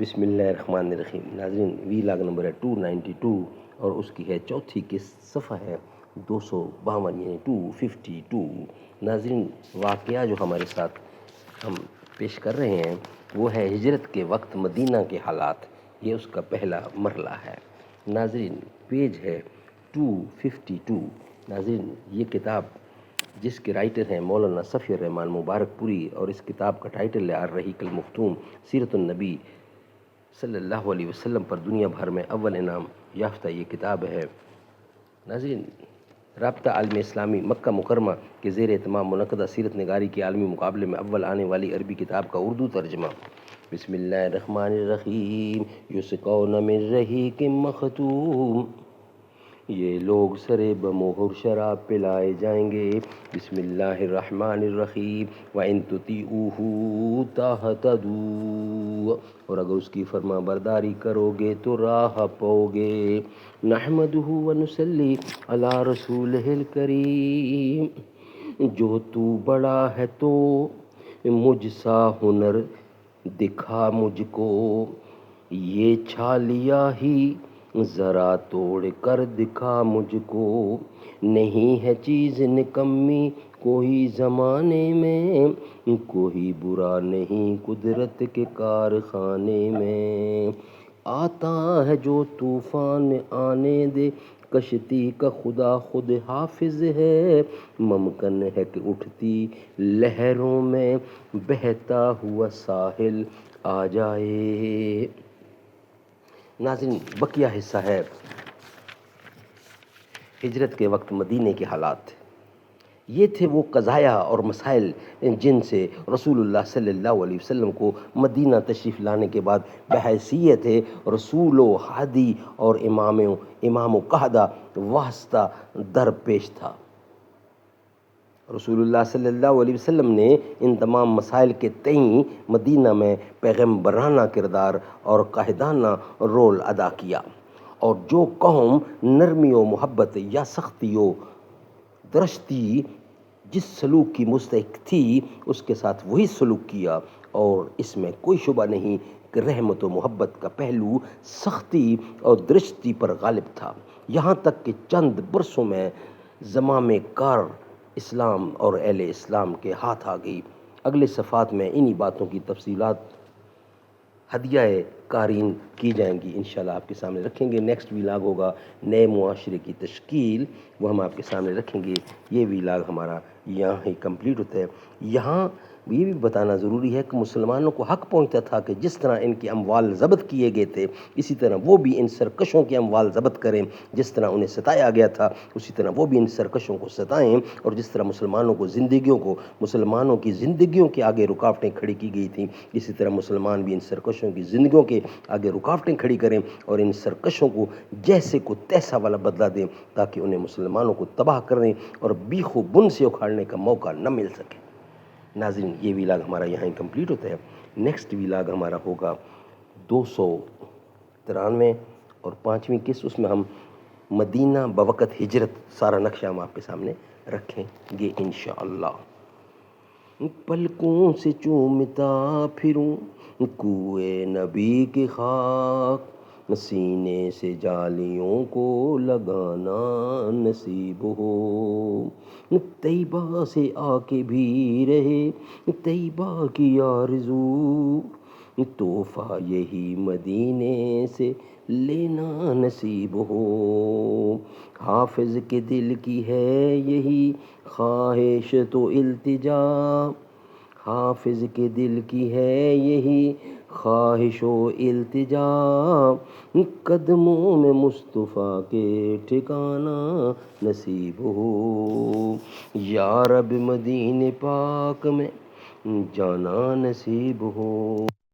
بسم اللہ الرحمن الرحیم۔ ناظرین، وی لاگ نمبر ہے 292 اور اس کی ہے چوتھی قسط، صفحہ ہے 252 یعنی 252۔ ناظرین، واقعہ جو ہمارے ساتھ ہم پیش کر رہے ہیں وہ ہے ہجرت کے وقت مدینہ کے حالات، یہ اس کا پہلا مرحلہ ہے۔ ناظرین، پیج ہے 252۔ ناظرین، یہ کتاب جس کے رائٹر ہیں مولانا صفی الرحمان مبارک پوری، اور اس کتاب کا ٹائٹل ہے الرحیق المختوم، سیرت النبی صلی اللہ علیہ وسلم پر دنیا بھر میں اول انعام یافتہ یہ کتاب ہے۔ ناظرین، رابطہ عالم اسلامی مکہ مکرمہ کے زیر اہتمام منعقدہ سیرت نگاری کے عالمی مقابلے میں اول آنے والی عربی کتاب کا اردو ترجمہ۔ بسم اللہ الرحمن الرحیم۔ یسقون من رحیق مختوم، یہ لوگ سرے بمہر شراب پلائے جائیں گے۔ بسم اللہ الرحمن الرحیم۔ وَإِن تُطِیعُوهُ تَہْتَدُوا، اور اگر اس کی فرما برداری کرو گے تو راہ پاؤ گے۔ نحمدہ ونصلی علی رسولہ الکریم، جو تو بڑا ہے تو مجھ سا ہنر دکھا مجھ کو، یہ چھالیا ہی ذرا توڑ کر دکھا مجھ کو۔ نہیں ہے چیز نکمی کوئی زمانے میں، کوئی برا نہیں قدرت کے کارخانے میں۔ آتا ہے جو طوفان آنے دے کشتی کا خدا خود حافظ ہے، ممکن ہے کہ اٹھتی لہروں میں بہتا ہوا ساحل آ جائے۔ ناظرین، بقیہ حصہ ہے ہجرت کے وقت مدینے کے حالات۔ یہ تھے وہ قضایا اور مسائل جن سے رسول اللہ صلی اللہ علیہ وسلم کو مدینہ تشریف لانے کے بعد بحیثیت رسول و ہادی اور امام و قہدہ واسطہ درپیش تھا۔ رسول اللہ صلی اللہ علیہ وسلم نے ان تمام مسائل کے تئیں مدینہ میں پیغمبرانہ کردار اور قائدانہ رول ادا کیا، اور جو قوم نرمی و محبت یا سختی و درشتی جس سلوک کی مستحق تھی اس کے ساتھ وہی سلوک کیا، اور اس میں کوئی شبہ نہیں کہ رحمت و محبت کا پہلو سختی اور درشتی پر غالب تھا، یہاں تک کہ چند برسوں میں زمام کار اسلام اور اہل اسلام کے ہاتھ آ گئی۔ اگلے صفحات میں انہی باتوں کی تفصیلات ہدیہ قارئین کی جائیں گی، انشاءاللہ آپ کے سامنے رکھیں گے۔ نیکسٹ ویلاگ ہوگا نئے معاشرے کی تشکیل، وہ ہم آپ کے سامنے رکھیں گے۔ یہ ویلاگ ہمارا یہاں ہی کمپلیٹ ہوتا ہے۔ یہاں یہ بھی بتانا ضروری ہے کہ مسلمانوں کو حق پہنچتا تھا کہ جس طرح ان کے اموال ضبط کیے گئے تھے، اسی طرح وہ بھی ان سرکشوں کے اموال ضبط کریں۔ جس طرح انہیں ستایا گیا تھا اسی طرح وہ بھی ان سرکشوں کو ستائیں، اور جس طرح مسلمانوں کی زندگیوں کے آگے رکاوٹیں کھڑی کی گئی تھیں، اسی طرح مسلمان بھی ان سرکشوں کی زندگیوں کے آگے رکاوٹیں کھڑی کریں اور ان سرکشوں کو جیسے کو تیسا والا بدلہ دیں، تاکہ انہیں مسلمانوں کو تباہ کرنے اور بیخ و بن سے اکھاڑنے کا موقع نہ مل سکے۔ ناظرین، یہ ویلاگ ہمارا یہاں کمپلیٹ ہوتا ہے۔ نیکسٹ ویلاگ ہمارا ہوگا 293 اور 5ویں قسط، اس میں ہم مدینہ بوقت ہجرت سارا نقشہ ہم آپ کے سامنے رکھیں گے انشاءاللہ۔ پلکوں سے چومتا پھروں کوئے نبی کی خاک، سینے سے جالیوں کو لگانا نصیب ہو، طیبہ سے آ کے بھی رہے طیبہ کی آرزو، تحفہ یہی مدینے سے لینا نصیب ہو، حافظ کے دل کی ہے یہی خواہش تو التجا، حافظ کے دل کی ہے یہی خواہش و التجا، قدموں میں مصطفیٰ کے ٹھکانہ نصیب ہو، یا رب مدینے پاک میں جانا نصیب ہو۔